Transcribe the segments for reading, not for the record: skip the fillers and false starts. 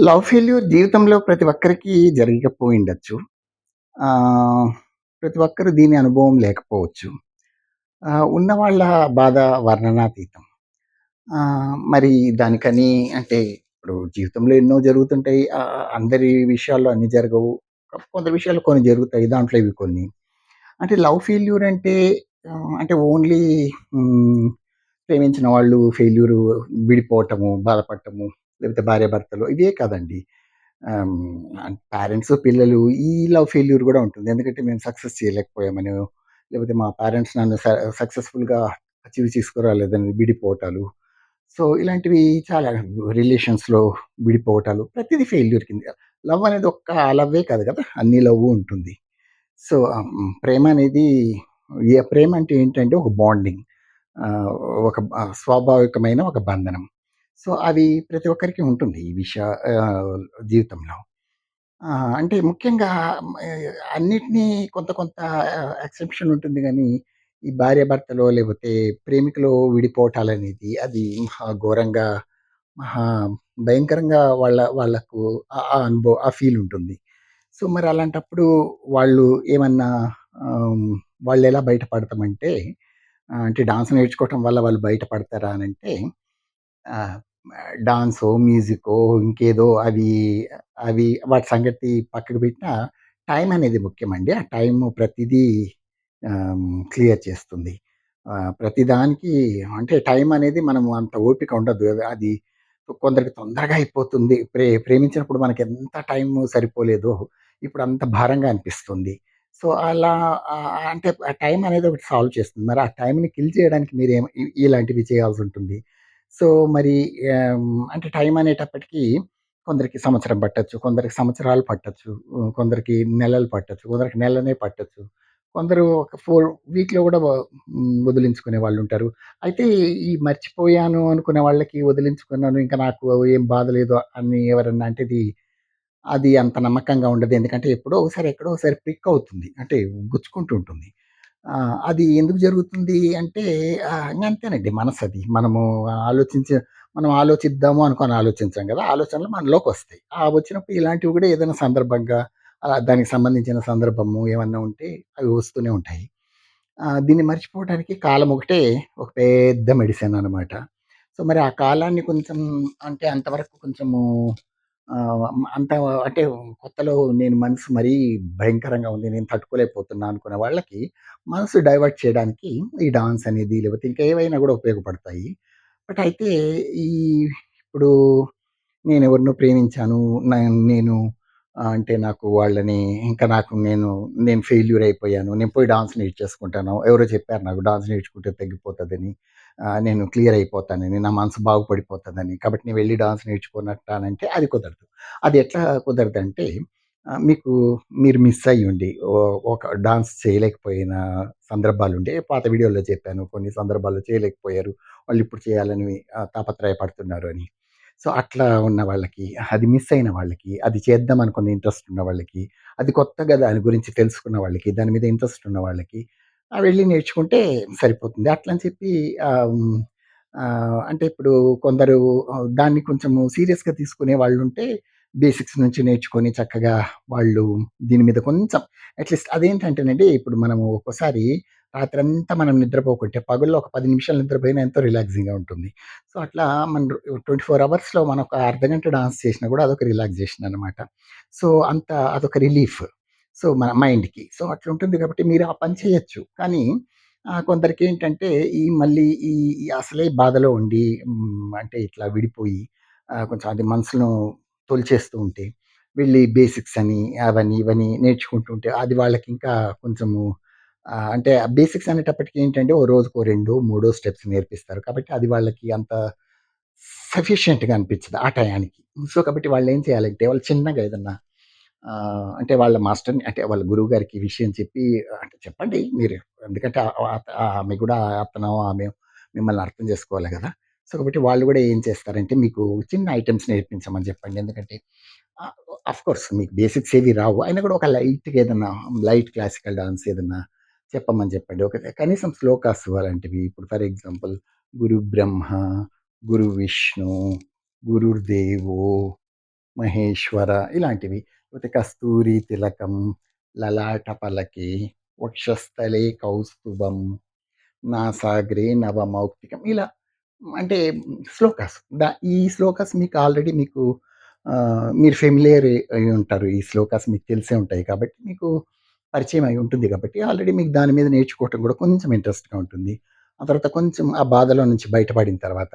Love failure జీవితంలో ప్రతి ఒక్కరికి జరగకపోయుండొచ్చు. ఆహ్, ప్రతి ఒక్కరు దీని అనుభవం లేకపోవచ్చు. ఉన్న వాళ్ళ బాధ వర్ణనాతీతం. మరి దానికని అంటే ఇప్పుడు జీవితంలో ఎన్నో జరుగుతుంటాయి. అందరి విషయాల్లో అన్నీ జరగవు. కొందరి విషయాల్లో కొన్ని జరుగుతాయి. దాంట్లో ఇవి కొన్ని. అంటే లవ్ ఫెయిల్యూర్ అంటే అంటే ఓన్లీ హ్మ్. ప్రేమించిన వాళ్ళు ఫెయిల్యూరు విడిపోవటము, బాధపడటము, లేకపోతే భార్యాభర్తలు ఇవే కాదండి. పేరెంట్స్, పిల్లలు ఈ లవ్ ఫెయిల్యూర్ గూడా ఉంటుంది. ఎందుకంటే మేము సక్సెస్ చేయలేకపోయామనో, లేకపోతే మా పేరెంట్స్ నన్ను సక్సెస్‌ఫుల్‌గా అచీవ్ చేసుకురాలేదని విడిపోవటాలు. సో, ఇలాంటివి చాలా రిలేషన్స్‌లో విడిపోవటాలు ప్రతీది ఫెయిల్యూర్ కిందే. లవ్ అనేది ఒక్క లవ్వే కాదు కదా! అన్ని లవ్వు ఉంటుంది. సో, ప్రేమ అనేది ప్రేమ అంటే ఏంటంటే ఒక బాండింగ్. ఆహ్, ఒక స్వాభావికమైన ఒక బంధనం. సో, అది ప్రతి ఒక్కరికి ఉంటుంది ఈ ఆహ్, జీవితంలో. అంటే ముఖ్యంగా అన్నిటిని కొంత కొంత ఎక్సెప్షన్ ఉంటుంది గానీ, ఈ భార్యాభర్తలో లేకపోతే ప్రేమికులు విడిపోవటాలనేది అది మహా ఘోరంగా, మహా భయంకరంగా వాళ్ళకు ఆ అనుభవం ఆ ఫీల్ ఉంటుంది. సో, మరి అలాంటప్పుడు వాళ్ళు ఏమన్నా ఆహ్, వాళ్ళెలా బయటపడతామంటే అంటే డాన్స్ నేర్చుకోవటం వల్ల వాళ్ళు బయటపడతారా అనంటే ఆహ్, డాన్సో, మ్యూజిక్కో ఇంకేదో అవి వాటి సంగతి పక్కకు పెట్టినా టైం అనేది ముఖ్యమండి. ఆ టైము ప్రతిదీ క్లియర్ చేస్తుంది. ప్రతిదానికి అంటే టైం అనేది మనము అంత ఓపిక ఉండదు. అది కొందరికి తొందరగా అయిపోతుంది. ప్రేమించినప్పుడు మనకెంత టైము సరిపోలేదో, ఇప్పుడు అంత భారంగా అనిపిస్తుంది. సో, అలా అంటే ఆ టైం అనేది ఒకటి సాల్వ్ చేస్తుంది. మరి ఆ టైంని కిల్ చేయడానికి ఇలాంటివి చేయాల్సుంటుంది. సో, మరి అంటే టైం అనేటప్పటికి కొందరికి సంవత్సరం పట్టొచ్చు, కొందరికి సంవత్సరాలు పట్టొచ్చు, కొందరికి నెలలు పట్టొచ్చు, కొందరికి నెలనే పట్టొచ్చు. కొందరు ఒక 4 వీక్‌లో గూడా వదిలించుకునే వాళ్ళుంటారు. అయితే ఈ మర్చిపోయాను అనుకునే వాళ్ళకి వదిలించుకున్నాను, ఇంక నాకు ఏం బాధ లేదు అని ఎవరన్నా అంటే అది అంత నమ్మకంగా ఉండదు. ఎందుకంటే ఎప్పుడో ఒకసారి, ఎక్కడో ఒకసారి క్లిక్ అవుతుంది. అంటే గుచ్చుకుంటూ ఉంటుంది. అది ఎందుకు జరుగుతుంది అంటే ఇంగంతేనండి మనసది. మనం ఆలోచిద్దాము అనుకోని ఆలోచించం గదా! ఆలోచనలు మనలోకొస్తాయి. వచ్చినప్పుడు ఇలాంటివి గూడా ఏదైనా సందర్భంగా దానికి సంబంధించిన సందర్భము ఏమన్నా ఉంటే అవి వస్తూనే ఉంటాయి. దీన్ని మర్చిపోవడానికి కాలం ఒకటే ఒక పెద్ద మెడిసిన్ అనమాట. సో, మరి ఆ కాలాన్ని కొంచెం అంటే అంతవరకు కొంచెము అంత అంటే కొత్తలో నేను మనసు మరీ భయంకరంగా ఉంది. నేను తట్టుకోలేకపోతున్నా అనుకునే వాళ్ళకి మనసు డైవర్ట్ చేయడానికి ఈ డాన్స్ అనేది లేకపోతే ఇంకా ఏవైనా గూడా ఉపయోగపడతాయి. బట్ అయితే ఈ ఇప్పుడు నేనెవరినో ప్రేమించాను. నేను అంటే నాకు వాళ్ళని ఇంకా నేను ఫెయిల్యూర్ అయిపోయాను. నేను పోయి డాన్స్ నేర్చేసుకుంటాను. ఎవరో చెప్పారు నాకు డాన్స్ నేర్చుకుంటే తగ్గిపోతదని. నేను క్లియర్ అయిపోతానని, నా మనసు బాగుపడిపోతదని. కాబట్టి నేను వెళ్లి డాన్స్ నేర్చుకున్నట్టానంటే అది కుదరదు. అది ఎట్లా కుదరదంటే మీరు మిస్ అయ్యుండి ఒక డాన్స్ చేయలేకపోయిన సందర్భాలుండే పాత వీడియోలో చెప్పాను. కొన్ని సందర్భాల్లో చేయలేకపోయారు. వాళ్ళిప్పుడు చేయాలని తాపత్రయపడుతున్నారు అని. సో, అట్లా ఉన్న వాళ్ళకి, అది మిస్ అయిన వాళ్ళకి, అది చేద్దాం అనుకున్న ఇంట్రెస్ట్ ఉన్న వాళ్ళకి, అది కొత్తగా దాని గురించి తెలుసుకున్న వాళ్ళకి, దాని మీద ఇంట్రెస్ట్ ఉన్న వాళ్ళకి వెళ్లి నేర్చుకుంటే సరిపోతుంది. అట్లని చెప్పి ఆహ్, హ్మ్, అంటే ఇప్పుడు కొందరు దాన్ని కొంచెము సీరియస్‌గా తీసుకునే వాళ్ళుంటే, బేసిక్స్ నుంచి నేర్చుకొని చక్కగా వాళ్ళు దీని మీద కొంచెం అట్‌లీస్ట్ అదేంటంటేనండి, ఇప్పుడు మనము ఒక్కోసారి రాత్రంతా మనం నిద్రపోకుంటే, పగల్లో ఒక 10 నిమిషాలు నిద్రపోయినా ఎంతో రిలాక్సింగ్‌గా ఉంటుంది. సో, అట్లా మన 24 అవర్స్‌లో మనం ఒక అర్ధగంట డాన్స్ చేసినా గూడా అదొక రిలాక్సేషన్ అనమాట. సో, అదొక రిలీఫ్. సో, మన మైండ్‌కి. సో, అట్లుంటుంది కాబట్టి మీరు ఆ పని చేయొచ్చు. కానీ కొందరికేంటంటే మళ్ళీ ఈ అసలే బాధలో ఉండి అంటే ఇట్లా విడిపోయి కొంచెం అది మనసును తొలిచేస్తూ ఉంటే, వీళ్ళు ఈ బేసిక్స్ అని, అవని, ఇవని నేర్చుకుంటూ ఉంటే అది వాళ్ళకింకా కొంచెము అంటే ఆ బేసిక్స్ అనేటప్పటికి ఏంటంటే, ఓ రోజుకో రెండో, మూడో స్టెప్స్ నేర్పిస్తారు. కాబట్టి అది వాళ్ళకి అంత సఫిషియెంట్‌గా అనిపించదు ఆ టయానికి. సో, కాబట్టి వాళ్ళేం చేయాలంటే, వాళ్ళు చిన్నగా ఏదన్నా అంటే వాళ్ళ మాస్టర్‌ని అంటే వాళ్ళ గురువు గారికి ఈ విషయం చెప్పి అంటే చెప్పండి మీరు. ఎందుకంటే ఆమె కూడా అతనో, ఆమె మిమ్మల్ని అర్థం చేసుకోవాలి గదా! సో, కాబట్టి వాళ్ళు గూడా ఏం చేస్తారంటే, మీకు చిన్న ఐటెమ్స్ నేర్పించమని చెప్పండి. ఎందుకంటే ఆహ్, ఆఫ్‌కోర్స్ మీకు బేసిక్స్ ఏవి రావు. అయినా కూడా ఒక లైట్‌గా ఏదన్నా లైట్ క్లాసికల్ డాన్స్ ఏదన్నా చెప్పమని చెప్పండి. కనీసం శ్లోకాస్ అలాంటివి. ఇప్పుడు ఫర్ ఎగ్జాంపుల్ గురు బ్రహ్మ, గురు విష్ణు, గురుర్దేవో మహేశ్వర ఇలాంటివి. లేకపోతే కస్తూరి తిలకం, లలాట పలకే, వక్షస్థలే కౌస్తుభం, నాసాగ్రే నవమౌక్తికం ఇలా అంటే శ్లోకాస్. ఈ శ్లోకాస్ మీకు ఆల్రెడీ మీకు మీరు ఫెమిలియర్ అయ్యి ఉంటారు. ఈ శ్లోకాస్ మీకు తెలిసే ఉంటాయి కాబట్టి మీకు పరిచయం అయి ఉంటుంది కాబట్టి ఆల్రెడీ మీకు దాని మీద నేర్చుకోవటం కూడా కొంచెం ఇంట్రెస్ట్‌గా ఉంటుంది. ఆ తర్వాత కొంచెం ఆ బాధలో నుంచి బయటపడిన తర్వాత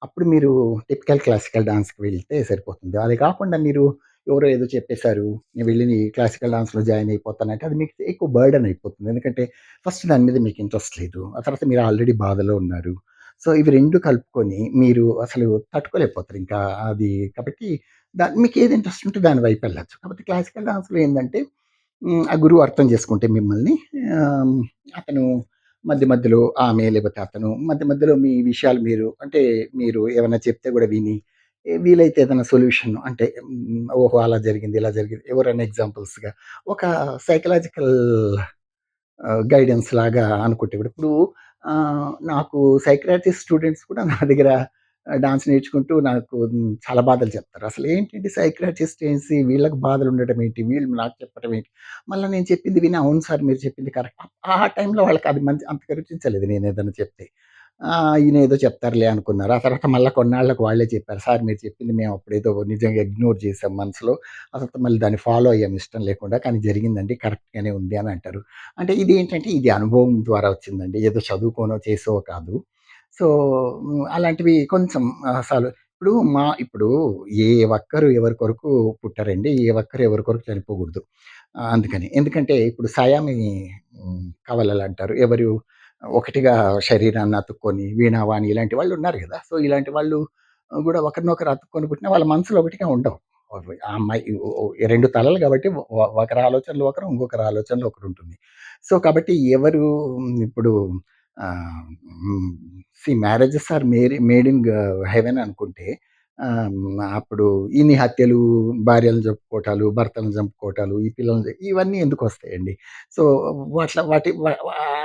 అప్పుడు మీరు టిపికల్ క్లాసికల్ డాన్స్‌కి వెళ్తే సరిపోతుంది. అది కాకుండా మీరు ఎవరో ఏదో చెప్పేసారు. నేను వెళ్ళి క్లాసికల్ డాన్స్‌లో జాయిన్ అయిపోతానంటే అది మీకు ఎక్కువ బర్డెన్ అయిపోతుంది. ఎందుకంటే ఫస్ట్ దాని మీద మీకు ఇంట్రెస్ట్ లేదు. ఆ తర్వాత మీరు ఆల్రెడీ బాధలో ఉన్నారు. సో, ఇవి 2 కలుపుకొని మీరు అసలు తట్టుకోలేకపోతారు. ఇంకా అది కాబట్టి మీకేది ఇంట్రెస్ట్ ఉంటే దాని వైపు వెళ్ళొచ్చు. కాకపోతే క్లాసికల్ డాన్స్‌లో ఏందంటే ఆ గురువు అర్థం చేసుకుంటే మిమ్మల్ని ఆహ్, అతను మధ్య మధ్యలో ఆమె లేకపోతే అతను మధ్య మధ్యలో మీ విషయాలు మీరు ఏమన్నా చెప్తే గూడా విని వీలైతే ఏదైనా సొల్యూషన్ అంటే ఓహో! అలా జరిగింది, ఇలా జరిగింది. ఎవరైనా ఎగ్జాంపుల్స్‌గా ఒక సైకలాజికల్ గైడెన్స్ లాగా అనుకుంటే కూడా ఇప్పుడు నాకు సైకియాట్రిస్ట్ స్టూడెంట్స్ కూడా నా దగ్గర డాన్స్ నేర్చుకుంటూ నాకు చాలా బాధలు చెప్తారు. అసలేంటండి సైకియాట్రిస్ట్ ఏంసి వీళ్ళకి బాధలు ఉండటం ఏంటి? వీళ్ళు నాకు చెప్పటం ఏంటి? మళ్ళా నేను చెప్పింది విని అవును సార్ మీరు చెప్పింది కరెక్ట్. ఆ టైంలో వాళ్ళకి అది అంతగా రుచించలేదు నేనేదైనా చెప్తే. ఈయనేదో చెప్తారులే అనుకున్నారు. ఆ తర్వాత మళ్ళా కొన్నాళ్ళకి వాళ్ళే చెప్పారు. సార్ మీరు చెప్పింది మేము అప్పుడేదో నిజంగా ఇగ్నోర్ చేసాం మనసులో. ఆ తర్వాత మళ్ళీ దాన్ని ఫాలో అయ్యాం ఇష్టం లేకుండా. కానీ జరిగిందండి కరెక్ట్‌గానే ఉంది అని అంటారు. అంటే ఇది అనుభవం ద్వారా వచ్చిందండి. ఏదో చదువుకోనో, చేసో కాదు. సో, అలాంటివి కొంచెం ఇప్పుడు ఇప్పుడు ఏ ఒక్కరు ఎవరి కొరకు పుట్టరండి. ఏ ఒక్కరు ఎవరి కొరకు చనిపోకూడదు. అందుకని. ఎందుకంటే ఇప్పుడు సయామి కవలలంటారు. ఒకటిగా శరీరాన్ని అతుక్కొని వీణావాణి ఇలాంటి వాళ్ళు ఉన్నారు గదా! సో, ఇలాంటి వాళ్ళు గూడా ఒకరినొకరు అతుక్కొని పుట్టినా వాళ్ళ మనసులో ఒకటిగా ఉండవు. ఆ అమ్మాయి 2 తలలు గాబట్టి ఒకరి ఆలోచనలు ఒకరు, ఇంకొకరి ఆలోచనలు ఒకరుంటుంది. సో, కాబట్టి ఎవరు ఇప్పుడు ah, hmm. Marriages are made in heaven అనుకుంటే అప్పుడు ఇన్ని హత్యలు, భార్యలను చంపుకోవటాలు, భర్తలను చంపుకోవటాలు, ఈ పిల్లల్ని ఇవన్నీ ఎందుకొస్తాయండి? సో, వాటి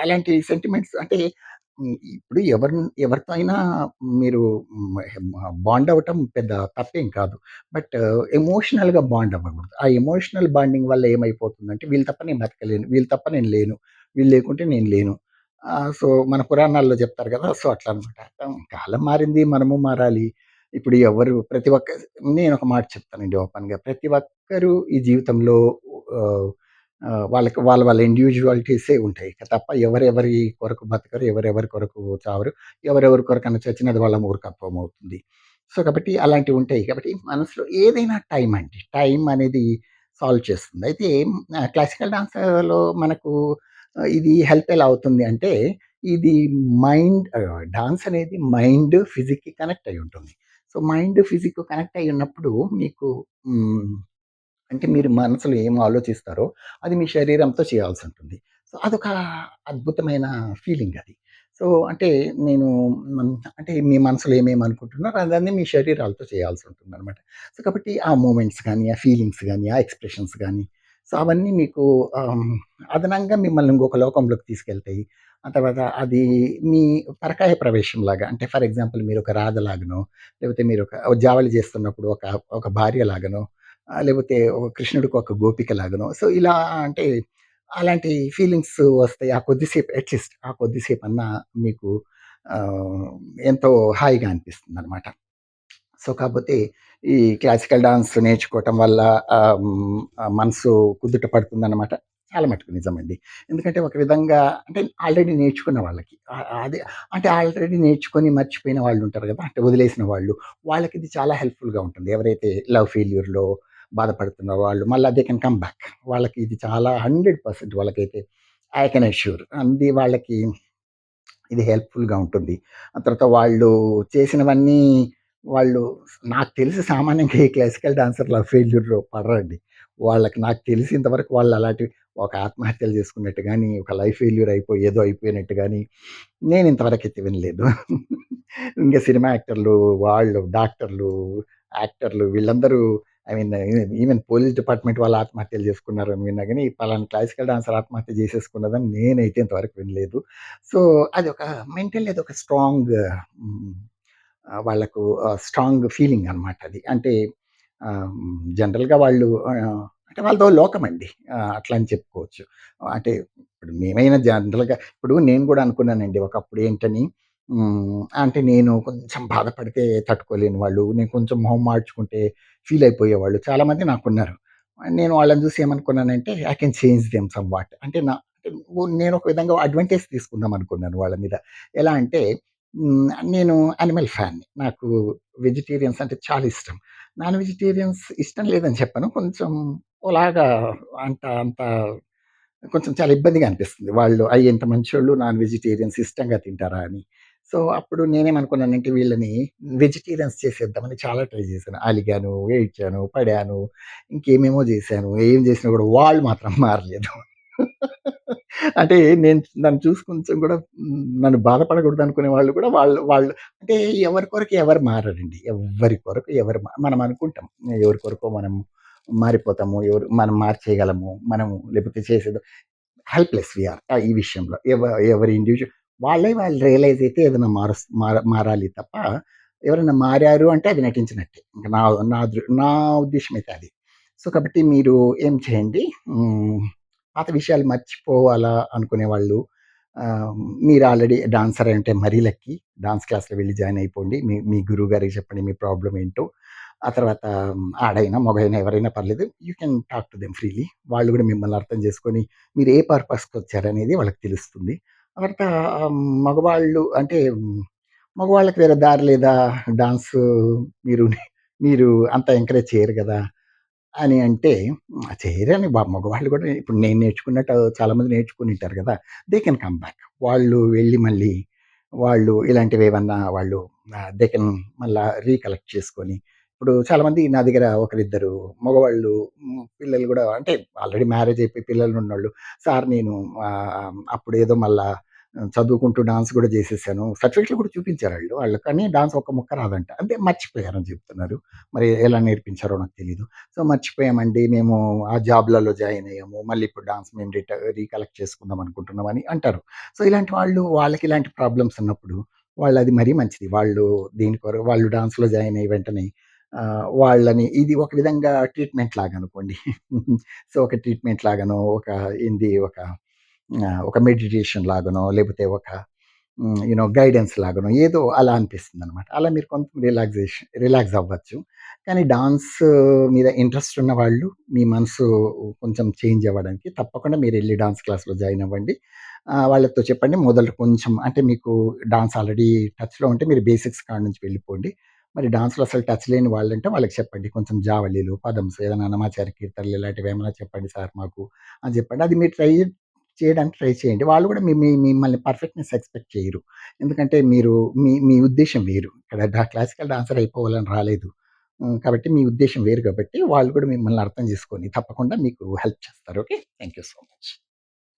అలాంటి సెంటిమెంట్స్ అంటే ఇప్పుడు ఎవరితో అయినా మీరు బాండ్ అవ్వటం పెద్ద తప్పేం కాదు. బట్ ఎమోషనల్‌గా బాండ్ అవ్వకూడదు. ఆ ఎమోషనల్ బాండింగ్ వల్ల ఏమైపోతుందంటే వీళ్ళు తప్ప నేను బతకలేను. వీళ్ళు తప్ప నేను లేను. వీళ్ళు లేకుంటే నేను లేను. సో, మన పురాణాల్లో చెప్తారు కదా! సో, అట్లా అనమాట. కాలం మారింది. మనము మారాలి. ఇప్పుడు ప్రతి ఒక్క నేనొక మాట చెప్తానండి ఓపెన్‌గా. ప్రతి ఒక్కరు ఈ జీవితంలో ఆహ్, వాళ్ళకి వాళ్ళ ఇండివిడ్యువాలిటీసే ఉంటాయి. తప్ప ఎవరెవరి కొరకు బతకరు. ఎవరెవరి కొరకు చావరు. ఎవరెవరి కొరకన్నా చచ్చినా అది వాళ్ళ మూర్ఖత్వం అవుతుంది. సో, కాబట్టి అలాంటివుంటాయి. కాబట్టి మనసులో ఏదైనా టైం అండి. టైం అనేది సాల్వ్ చేస్తుంది. అయితే క్లాసికల్ డాన్స్‌లో మనకు ఇది హెల్ప్ ఎలా అవుతుంది అంటే, ఇది డాన్స్ అనేది మైండ్, ఫిజిక్‌కి కనెక్ట్ అయ్యి ఉంటుంది. సో, మైండ్, ఫిజిక్ కనెక్ట్ అయ్యి ఉన్నప్పుడు మీకు హ్మ్. అంటే మీరు మనసులో ఏం ఆలోచిస్తారో అది మీ శరీరంతో చేయాల్సుంటుంది. సో, అదొక అద్భుతమైన ఫీలింగ్ అది. సో, అంటే నేను మన్ అంటే మీ మనసులో ఏమేమి అనుకుంటున్నారో అదన్నీ మీ శరీరాలతో చేయాల్సుంటుందనమాట. సో, కాబట్టి ఆ మూమెంట్స్ గాని, ఆ ఫీలింగ్స్ గాని, ఆ ఎక్స్‌ప్రెషన్స్ గాని సో, అవన్నీ మీకు ఆహ్, అదనంగా మిమ్మల్ని ఇంకొక లోకంలోకి తీసుకెళ్తాయి. ఆ తర్వాత అది మీ పరకాయ ప్రవేశంలాగా అంటే ఫర్ ఎగ్జాంపుల్ మీరొక రాధలాగానో, లేకపోతే మీరొక జావళి చేస్తున్నప్పుడు ఒక భార్యలాగానో లేకపోతే ఒక కృష్ణుడికి ఒక గోపిక లాగానో. సో, ఇలా అంటే అలాంటి ఫీలింగ్స్ వస్తాయి. ఆ కొద్దిసేపు అట్‌లీస్ట్ ఆ కొద్దిసేపన్నా మీకు ఆహ్, ఎంతో హాయిగా అనిపిస్తుందనమాట. సో, కాపోతే ఈ క్లాసికల్ డాన్స్ నేర్చుకోవటం వల్ల మనసు కుదుట పడుతుందనమాట. చాలా మటుకు నిజమండి. ఎందుకంటే ఒక విధంగా అంటే ఆల్రెడీ నేర్చుకున్న వాళ్ళకి అదే అంటే ఆల్రెడీ నేర్చుకొని మర్చిపోయిన వాళ్ళుంటారు గదా! అంటే వదిలేసిన వాళ్ళు. వాళ్ళకిది చాలా హెల్ప్‌ఫుల్‌గా ఉంటుంది. ఎవరైతే లవ్ ఫెయిల్యూర్‌లో బాధపడుతున్న వాళ్ళు మళ్ళా దే కెన్ కమ్ బ్యాక్. వాళ్ళకి ఇది చాలా 100% వాళ్ళకైతే ఐ కెన్ అష్యూర్. వాళ్ళకి ఇది హెల్ప్‌ఫుల్‌గా ఉంటుంది. ఆ తర్వాత వాళ్ళు చేసినవన్నీ వాళ్ళు నాకు తెలిసి సామాన్యంగా ఈ క్లాసికల్ డాన్సర్‌లు ఆ ఫెయిల్యూర్‌లో పడరండి. నాకు తెలిసి ఇంతవరకు వాళ్ళు అలాంటివి ఒక ఆత్మహత్యలు చేసుకున్నట్టు గాని, ఒక లైఫ్ ఫెయిల్యూర్ అయిపోయి ఏదో అయిపోయినట్టు గాని, నేను ఇంతవరకైతే వినలేదు. ఇంక సినిమా యాక్టర్లు, వాళ్ళు డాక్టర్లు, యాక్టర్లు వీళ్ళందరూ I mean even police department వాళ్ళు ఆత్మహత్యలు చేసుకున్నారని విన్నా గాని, పలానా క్లాసికల్ డాన్సర్ ఆత్మహత్య చేసేసుకున్నదని నేనైతే ఇంతవరకు వినలేదు. సో, అదొక మెంటల్లీ అదొక స్ట్రాంగ్ హ్మ్. వాళ్ళకు స్ట్రాంగ్ ఫీలింగ్ అనమాట అది. అంటే జనరల్‌గా వాళ్ళు అంటే వాళ్ళదో లోకమండి. అట్లా అని చెప్పుకోవచ్చు. అంటే ఇప్పుడు మేమైనా జనరల్‌గా ఇప్పుడు నేను గూడా అనుకున్నానండి ఒకప్పుడు ఏంటని అంటే నేను కొంచెం బాధపడితే తట్టుకోలేని వాళ్ళు, నేను కొంచెం మొహం మాడ్చుకుంటే ఫీల్ అయిపోయేవాళ్ళు చాలామంది నాకున్నారు. నేను వాళ్ళని చూసి ఏమనుకున్నానంటే I can change them somewhat అంటే నేను ఒక విధంగా అడ్వాంటేజ్ తీసుకుందాం అనుకున్నాను వాళ్ళ మీద. ఎలా అంటే నేను యానిమల్ ఫ్యాన్‌ని. నాకు వెజిటేరియన్స్ అంటే చాలా ఇష్టం. నాన్ వెజిటేరియన్స్ ఇష్టం లేదని చెప్పను. కొంచెం ఓలాగా అంత కొంచెం చాలా ఇబ్బందిగా అనిపిస్తుంది. వాళ్ళు ఎంత మంచోళ్ళు నాన్ వెజిటేరియన్స్ ఇష్టంగా తింటారా అని. సో, అప్పుడు నేనేమనుకున్నానంటే వీళ్ళని వెజిటేరియన్స్ చేసేద్దామని చాలా ట్రై చేశాను. అలిగాను, ఏడ్చాను, పడాను, ఇంకేమేమో చేశాను. ఏం చేసినా కూడా వాళ్ళు మాత్రం మారలేదు. అంటే నన్ను చూసి కొంచెం కూడా నన్ను బాధపడకూడదనుకునే వాళ్ళు కూడా వాళ్ళు వాళ్ళు అంటే ఎవరి కొరకు ఎవరు మారరండి. ఎవ్వరి కొరకు ఎవరు మనం అనుకుంటాం. ఎవరి కొరకో మనం మారిపోతాము. మనం మార్చేయగలము. మనము లేకపోతే చేసేది హెల్ప్‌లెస్ వి ఆర్ ఈ విషయంలో. ఎవరి వాళ్ళు రియలైజ్ అయితే ఏదైనా మారాలి తప్ప, ఎవరైనా మారారు అంటే అది నటించినట్టే. ఇంక నా నా నా ఉద్దేశ్యం అయితే అది. సో, కాబట్టి మీరు ఏం చేయండి హ్మ్, పాత విషయాలు మర్చిపోవాలా అనుకునే వాళ్ళు ఆహ్, మీరు ఆల్రెడీ డాన్సర్ అంటే మరీ లక్కీ. డాన్స్ క్లాస్‌లో వెళ్లి జాయిన్ అయిపోండి. మీ మీ గురువు గారికి చెప్పండి మీ ప్రాబ్లమ్ ఏంటో. ఆ తర్వాత ఆడైనా, మగైనా ఎవరైనా పర్లేదు. You can talk to them freely. వాళ్ళు కూడా మిమ్మల్ని అర్థం చేసుకొని మీరు ఏ పర్పస్‌కొచ్చారనేది వాళ్ళకి తెలుస్తుంది. తర్వాత మగవాళ్ళు అంటే మగవాళ్ళకి వేరే దారి లేదా డాన్సు మీరు మీరు అంత ఎంకరేజ్ చేయరు గదా! అని అంటే చేయరని మగవాళ్ళు కూడా ఇప్పుడు నేను నేర్చుకున్నట్టు చాలామంది నేర్చుకొనుంటారు గదా! They can come back. వాళ్ళు వెళ్ళి మళ్ళీ వాళ్ళు ఇలాంటివేవన్నా వాళ్ళు దే కెన్ మళ్ళా రీకలెక్ట్ చేసుకొని ఇప్పుడు చాలామంది నా దగ్గర ఒకరిద్దరు మగవాళ్ళు పిల్లలు గూడా అంటే ఆల్రెడీ మ్యారేజ్ అయిపోయి పిల్లలున్నోళ్ళు, సార్ నేను అప్పుడేదో మళ్ళా చదువుకుంటూ డాన్స్ గూడా జేసేసాను. సర్టిఫికేట్‌లు కూడా చూపించారాళ్ళు. వాళ్ళు కానీ డాన్స్ ఒక్క ముక్క రాదంట. అంటే మర్చిపోయారని చెప్తున్నారు. మరి ఎలా నేర్పించారో నాకు తెలీదు. సో, మర్చిపోయామండి. మేము ఆ జాబ్‌లలో జాయిన్ అయ్యాము. మళ్ళీ ఇప్పుడు డాన్స్ మేము రీకలెక్ట్ చేసుకుందాం అనుకుంటున్నాం అని అంటారు. సో, ఇలాంటి వాళ్ళు వాళ్ళకి ఇలాంటి ప్రాబ్లమ్స్ ఉన్నప్పుడు వాళ్ళది మరీ మంచిది. వాళ్ళు డాన్స్‌లో జాయిన్ అయ్యి వెంటనే వాళ్ళని ఇది ఒక విధంగా ట్రీట్‌మెంట్ లాగా అనుకోండి. సో, ఒక ట్రీట్‌మెంట్ లాగానో ఒక మెడిటేషన్ లాగానో లేకపోతే ఒక గైడెన్స్ లాగానో ఏదో అలా అనిపిస్తుందనమాట. అలా మీరు కొంచెం రిలాక్స్ అవ్వచ్చు. కానీ డాన్స్ మీద ఇంట్రెస్ట్ ఉన్న వాళ్ళు మీ మనసు కొంచెం చేంజ్ అవ్వడానికి తప్పకుండా మీరెళ్లి డాన్స్ క్లాస్‌లో జాయిన్ అవ్వండి. వాళ్ళతో చెప్పండి మొదలు కొంచెం అంటే మీకు డాన్స్ ఆల్రెడీ టచ్‌లో ఉంటే మీరు బేసిక్స్ కాడ నుంచి వెళ్ళిపోండి. మరి డాన్స్‌లో అసలు టచ్ లేని వాళ్ళంటే వాళ్ళకి చెప్పండి. కొంచెం జావళీలు, పదమ్స్ ఏదైనా అన్నమాచార్య కీర్తనలు ఇలాంటివేమైనా చెప్పండి సార్ మాకు అని చెప్పండి. అది మీరు చేయడానికి ట్రై చేయండి. వాళ్ళు కూడా మిమ్మల్ని పర్ఫెక్ట్‌నెస్ ఎక్స్‌పెక్ట్ చేయరు. ఎందుకంటే మీరు మీ ఉద్దేశ్యం వేరు. ఇక్కడ క్లాసికల్ డాన్సర్ అయిపోవాలని రాలేదు. కాబట్టి మీ ఉద్దేశ్యం వేరు కాబట్టి వాళ్ళు కూడా మిమ్మల్ని అర్థం చేసుకొని తప్పకుండా మీకు హెల్ప్ చేస్తారు. Okay. Thank you so much.